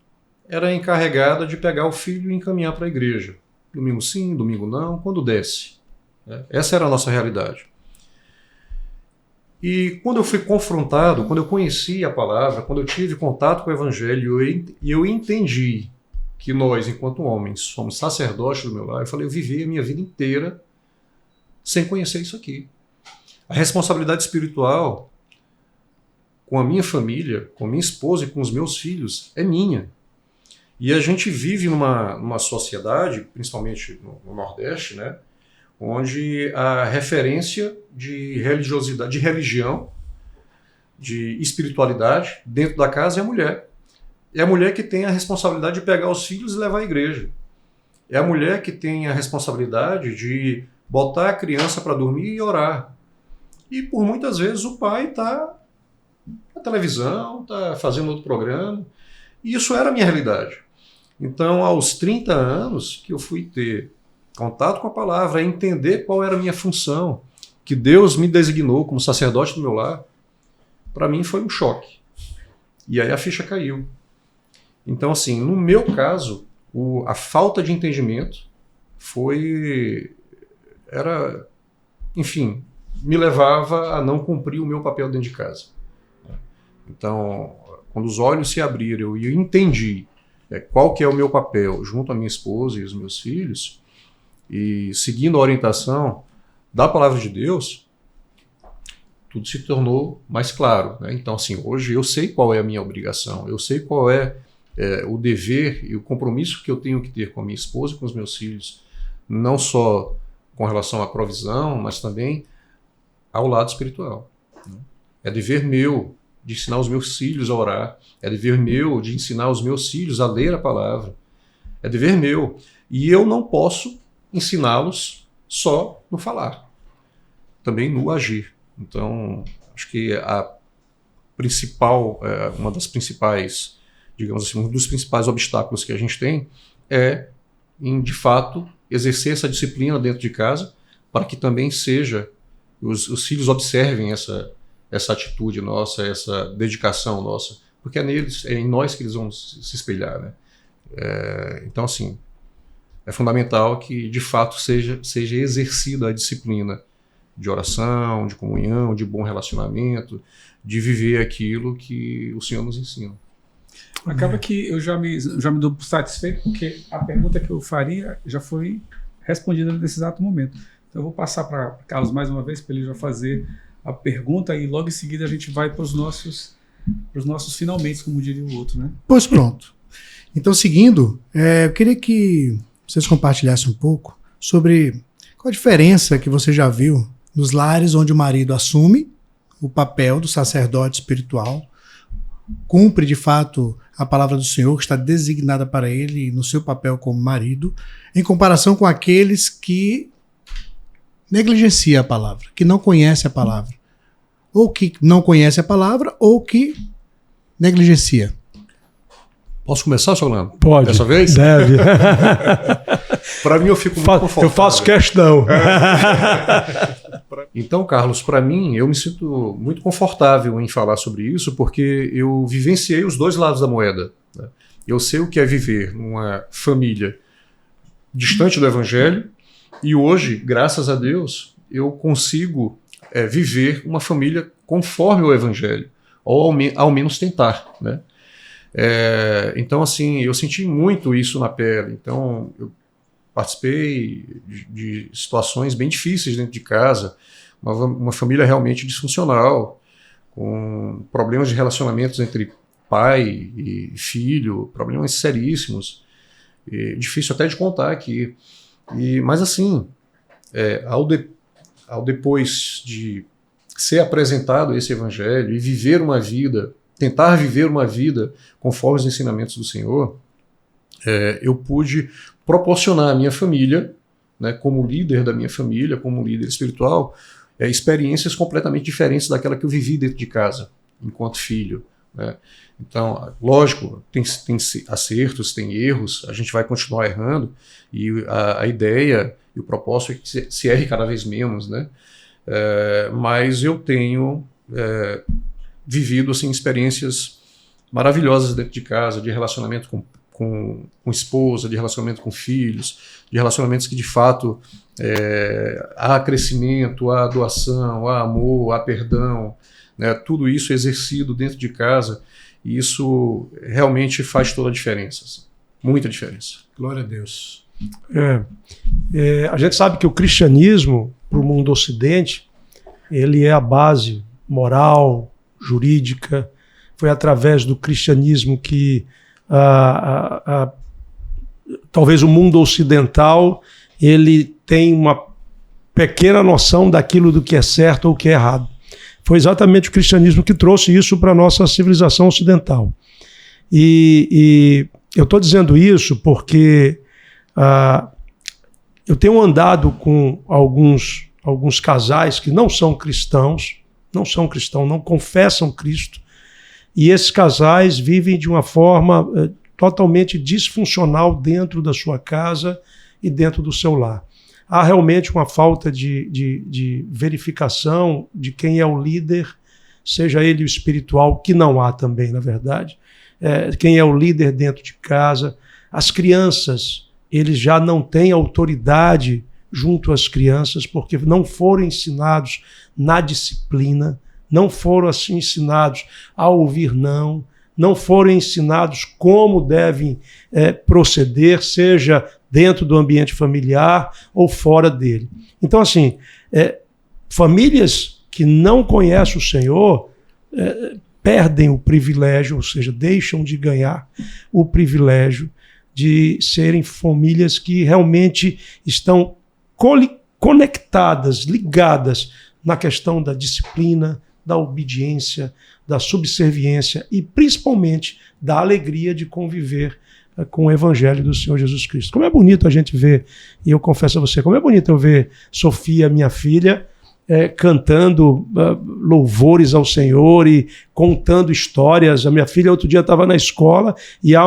era encarregada de pegar o filho e encaminhar para a igreja. Domingo sim, domingo não, quando desce. Essa era a nossa realidade. E quando eu fui confrontado, quando eu conheci a palavra, quando eu tive contato com o evangelho e eu entendi que nós, enquanto homens, somos sacerdotes do meu lar, eu falei, eu vivi a minha vida inteira sem conhecer isso aqui. A responsabilidade espiritual com a minha família, com a minha esposa e com os meus filhos é minha. E a gente vive numa sociedade, principalmente no Nordeste, né, onde a referência de religiosidade, de religião, de espiritualidade dentro da casa é a mulher. É a mulher que tem a responsabilidade de pegar os filhos e levar à igreja. É a mulher que tem a responsabilidade de botar a criança para dormir e orar. E por muitas vezes o pai está na televisão, está fazendo outro programa. E isso era a minha realidade. Então, aos 30 anos que eu fui ter contato com a palavra, entender qual era a minha função, que Deus me designou como sacerdote do meu lar, para mim foi um choque. E aí a ficha caiu. Então, assim, no meu caso, a falta de entendimento enfim, me levava a não cumprir o meu papel dentro de casa. Então, quando os olhos se abriram e eu entendi qual que é o meu papel junto à minha esposa e os meus filhos, e seguindo a orientação da palavra de Deus, tudo se tornou mais claro, né? Então, assim, hoje eu sei qual é a minha obrigação, eu sei qual é o dever e o compromisso que eu tenho que ter com a minha esposa e com os meus filhos, não só com relação à provisão, mas também ao lado espiritual, né? É dever meu de ensinar os meus filhos a orar, é dever meu de ensinar os meus filhos a ler a palavra, é dever meu. E eu não posso ensiná-los só no falar, também no agir. Então, Acho que a principal, uma das principais, digamos assim, um dos principais obstáculos que a gente tem é em, de fato, exercer essa disciplina dentro de casa, para que também os filhos observem essa atitude nossa, essa dedicação nossa, porque é em nós que eles vão se espelhar, né? Então, assim, é fundamental que, de fato, seja exercida a disciplina de oração, de comunhão, de bom relacionamento, de viver aquilo que o Senhor nos ensina. Acaba que eu já me dou satisfeito, porque a pergunta que eu faria já foi respondida nesse exato momento. Então eu vou passar para Carlos mais uma vez, para ele já fazer a pergunta, e logo em seguida a gente vai para os nossos finalmente, como diria o outro, né? Pois pronto. Então, seguindo, eu queria que vocês compartilhassem um pouco sobre qual a diferença que você já viu nos lares onde o marido assume o papel do sacerdote espiritual, cumpre de fato a palavra do Senhor que está designada para ele no seu papel como marido, em comparação com aqueles que negligenciam a palavra, que não conhecem a palavra, ou que não conhecem a palavra, ou que negligencia. Posso começar, Solano? Pode. Dessa vez? Deve. Para mim, eu fico muito confortável. Eu faço questão. Então, Carlos, para mim, eu me sinto muito confortável em falar sobre isso, porque eu vivenciei os dois lados da moeda, né? Eu sei o que é viver numa família distante do Evangelho, e hoje, graças a Deus, eu consigo viver uma família conforme o Evangelho, ou ao menos tentar, né? Então, assim, eu senti muito isso na pele. Então, eu participei de situações bem difíceis dentro de casa, uma família realmente disfuncional, com problemas de relacionamentos entre pai e filho, problemas seríssimos, difícil até de contar aqui. Mas assim, ao depois de ser apresentado esse evangelho e viver uma vida, tentar viver uma vida conforme os ensinamentos do Senhor, eu pude proporcionar à minha família, né, como líder da minha família, como líder espiritual, experiências completamente diferentes daquela que eu vivi dentro de casa, enquanto filho, né? Então, lógico, tem acertos, tem erros, a gente vai continuar errando, e a ideia e o propósito é que se erre cada vez menos, né? Mas eu tenho vivido assim, experiências maravilhosas dentro de casa, de relacionamento com esposa, de relacionamento com filhos, de relacionamentos que de fato há crescimento, há doação, há amor, há perdão, né? Tudo isso exercido dentro de casa, e isso realmente faz toda a diferença, assim. Muita diferença. Glória a Deus. A gente sabe que o cristianismo, para o mundo ocidente, ele é a base moral, jurídica. Foi através do cristianismo que talvez o mundo ocidental ele tem uma pequena noção daquilo do que é certo ou que é errado. Foi exatamente o cristianismo que trouxe isso para a nossa civilização ocidental. E eu estou dizendo isso porque eu tenho andado com alguns casais que não são cristãos, não confessam Cristo, e esses casais vivem de uma forma totalmente disfuncional dentro da sua casa e dentro do seu lar. Há realmente uma falta de verificação de quem é o líder, seja ele o espiritual, que não há também, na verdade, quem é o líder dentro de casa. As crianças, eles já não têm autoridade junto às crianças, porque não foram ensinados na disciplina, não foram assim ensinados a ouvir não foram ensinados como devem proceder, seja dentro do ambiente familiar ou fora dele. Então, assim, famílias que não conhecem o Senhor perdem o privilégio, ou seja, deixam de ganhar o privilégio de serem famílias que realmente estão conectadas, ligadas na questão da disciplina, da obediência, da subserviência e principalmente da alegria de conviver com o Evangelho do Senhor Jesus Cristo. Como é bonito a gente ver, e eu confesso a você, como é bonito eu ver Sofia, minha filha, cantando louvores ao Senhor e contando histórias. A minha filha outro dia estava na escola e a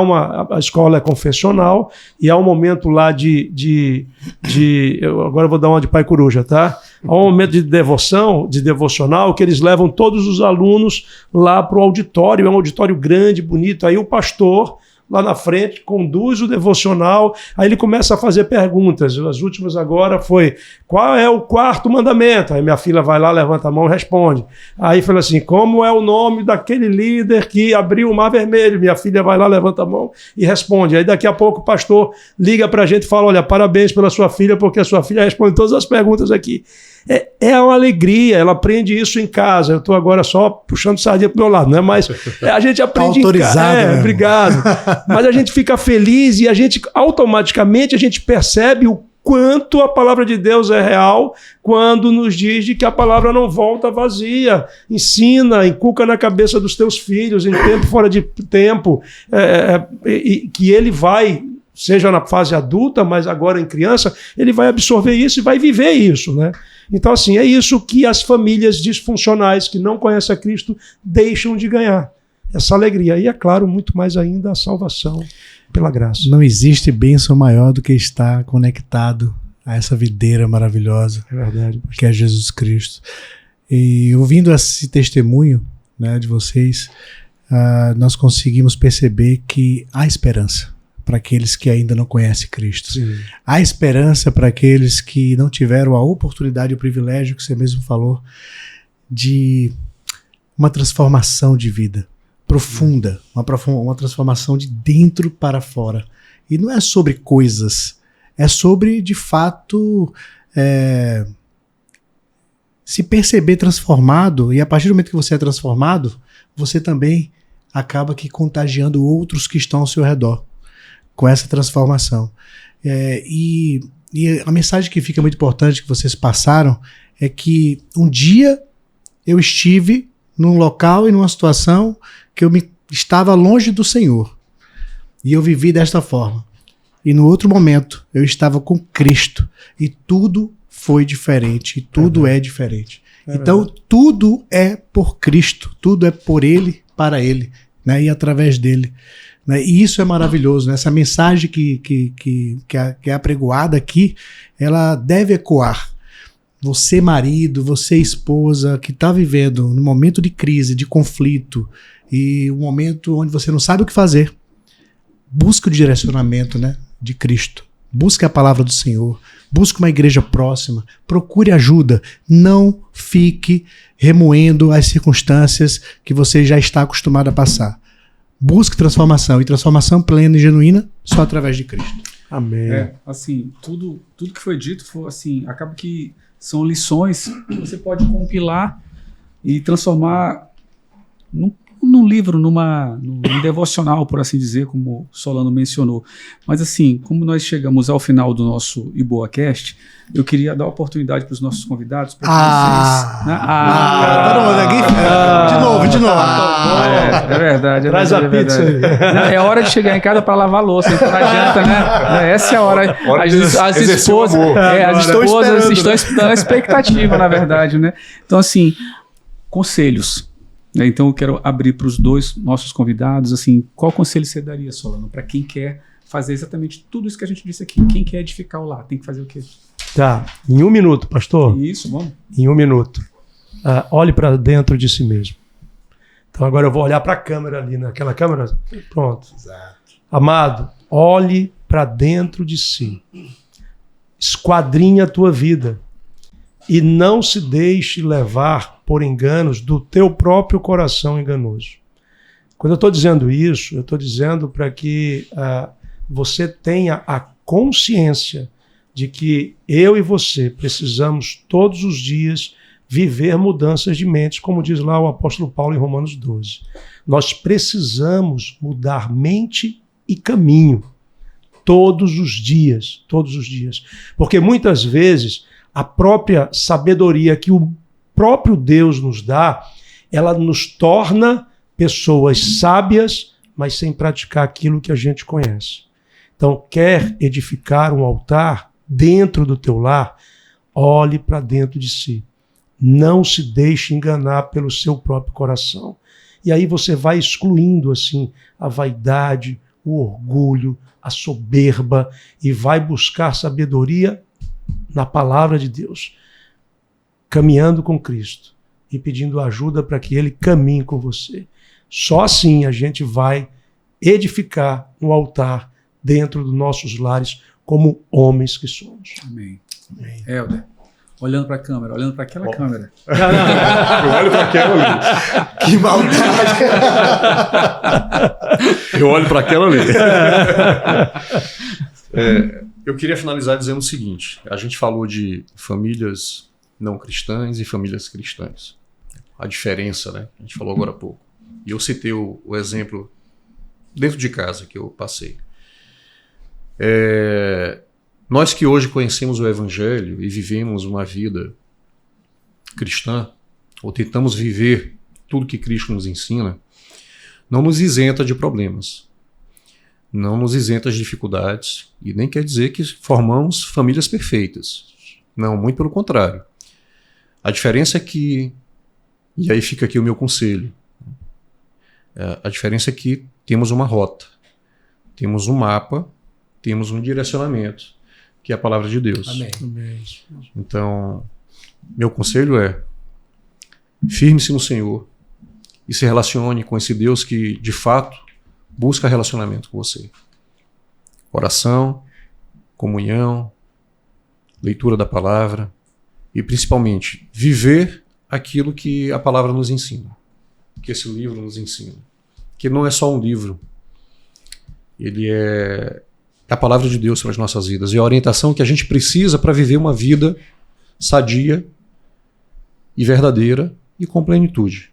escola é confessional e há um momento lá agora eu vou dar uma de pai coruja, tá? Há um momento de devocional que eles levam todos os alunos lá para o auditório, é um auditório grande, bonito, aí o pastor lá na frente, conduz o devocional, aí ele começa a fazer perguntas. As últimas agora foi, qual é o 4º mandamento? Aí minha filha vai lá, levanta a mão e responde. Aí fala assim, como é o nome daquele líder que abriu o Mar Vermelho? Minha filha vai lá, levanta a mão e responde. Aí daqui a pouco o pastor liga pra gente e fala, olha, parabéns pela sua filha, porque a sua filha responde todas as perguntas aqui. É uma alegria, ela aprende isso em casa. Eu estou agora só puxando sardinha para o meu lado, né? Mas a gente aprende em casa. Obrigado. Mas a gente fica feliz e a gente automaticamente percebe o quanto a palavra de Deus é real quando nos diz de que a palavra não volta vazia. Ensina, inculca na cabeça dos teus filhos, em tempo fora de tempo, que ele vai, seja na fase adulta, mas agora em criança, ele vai absorver isso e vai viver isso, né? Então, assim, é isso que as famílias disfuncionais que não conhecem a Cristo deixam de ganhar. Essa alegria. E, é claro, muito mais ainda a salvação pela graça. Não existe bênção maior do que estar conectado a essa videira maravilhosa, é verdade, que é Jesus Cristo. E ouvindo esse testemunho, né, de vocês, nós conseguimos perceber que há esperança para aqueles que ainda não conhecem Cristo. Sim. Há esperança para aqueles que não tiveram a oportunidade e o privilégio, que você mesmo falou, de uma transformação de vida profunda, uma transformação de dentro para fora. E não é sobre coisas, é sobre, de fato, se perceber transformado, e a partir do momento que você é transformado, você também acaba que contagiando outros que estão ao seu redor com essa transformação. E a mensagem que fica muito importante que vocês passaram é que um dia eu estive num local e numa situação que estava longe do Senhor. E eu vivi desta forma. E no outro momento eu estava com Cristo. E tudo foi diferente. E tudo é diferente. Então tudo é por Cristo. Tudo é por Ele, para Ele, né? E através dele. Né? E isso é maravilhoso, né? Essa mensagem que é apregoada aqui, ela deve ecoar. Você marido, você esposa, que está vivendo um momento de crise, de conflito, e um momento onde você não sabe o que fazer, busque o direcionamento, né, de Cristo. Busque a palavra do Senhor. Busque uma igreja próxima. Procure ajuda. Não fique remoendo as circunstâncias que você já está acostumado a passar. Busque transformação, e transformação plena e genuína só através de Cristo. Amém. Assim, tudo que foi dito foi assim, acaba que são lições que você pode compilar e transformar num livro, num devocional, por assim dizer, como o Solano mencionou. Mas assim, como nós chegamos ao final do nosso IboaCast, eu queria dar a oportunidade para os nossos convidados, para vocês... Né? De novo. É verdade. Traz a pizza aí. É hora de chegar em casa para lavar a louça, então não adianta, né? Essa é a hora. As esposas estão na expectativa, na verdade, né? Então, assim, conselhos. Então eu quero abrir para os dois nossos convidados, assim, qual conselho você daria, Solano, para quem quer fazer exatamente tudo isso que a gente disse aqui? Quem quer edificar o lar, tem que fazer o quê? Tá, em 1 minuto, pastor. Isso, vamos. Em 1 minuto. Olhe para dentro de si mesmo. Então agora eu vou olhar para a câmera ali, naquela câmera. Pronto. Exato. Amado, olhe para dentro de si. Esquadrinha a tua vida. E não se deixe levar por enganos do teu próprio coração enganoso. Quando eu estou dizendo isso, eu estou dizendo para que você tenha a consciência de que eu e você precisamos todos os dias viver mudanças de mente, como diz lá o apóstolo Paulo em Romanos 12. Nós precisamos mudar mente e caminho todos os dias. Porque muitas vezes a própria sabedoria que o próprio Deus nos dá, ela nos torna pessoas sábias, mas sem praticar aquilo que a gente conhece. Então, quer edificar um altar dentro do teu lar? Olhe para dentro de si. Não se deixe enganar pelo seu próprio coração. E aí você vai excluindo assim a vaidade, o orgulho, a soberba e vai buscar sabedoria na palavra de Deus, caminhando com Cristo e pedindo ajuda para que Ele caminhe com você. Só assim a gente vai edificar um altar dentro dos nossos lares como homens que somos. Amém. Helder, olhando para a câmera, olhando para aquela câmera. Eu olho para aquela ali. Que maldade! Eu olho para aquela ali. Eu queria finalizar dizendo o seguinte. A gente falou de famílias não cristãs e famílias cristãs. A diferença, né? A gente falou agora há pouco. E eu citei o exemplo dentro de casa que eu passei. Nós que hoje conhecemos o Evangelho e vivemos uma vida cristã, ou tentamos viver tudo que Cristo nos ensina, não nos isenta de problemas, não nos isenta de dificuldades, e nem quer dizer que formamos famílias perfeitas. Não, muito pelo contrário. A diferença é que, e aí fica aqui o meu conselho, a diferença é que temos uma rota, temos um mapa, temos um direcionamento, que é a palavra de Deus. Amém. Então, meu conselho é: firme-se no Senhor e se relacione com esse Deus que, de fato, busca relacionamento com você. Oração, comunhão, leitura da palavra e, principalmente, viver aquilo que a palavra nos ensina, que esse livro nos ensina. Que não é só um livro, ele é a palavra de Deus para as nossas vidas e a orientação que a gente precisa para viver uma vida sadia e verdadeira e com plenitude.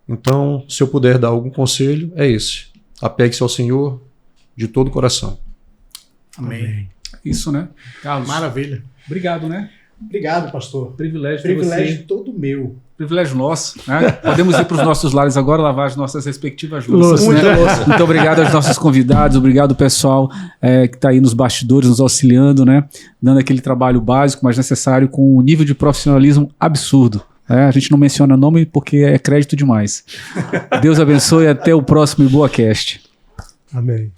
Então, se eu puder dar algum conselho, é esse. Apegue-se ao Senhor de todo o coração. Amém. Isso, né? Carlos, Maravilha. obrigado, né? Obrigado, pastor. Privilégio ter Privilégio você. todo meu. Privilégio nosso, né? Podemos ir para os nossos lares agora, lavar as nossas respectivas louças, né? Muito obrigado aos nossos convidados, obrigado ao pessoal que está aí nos bastidores, nos auxiliando, né? Dando aquele trabalho básico, mas necessário, com um nível de profissionalismo absurdo. A gente não menciona nome porque é crédito demais. Deus abençoe e até o próximo IboaCast. Amém.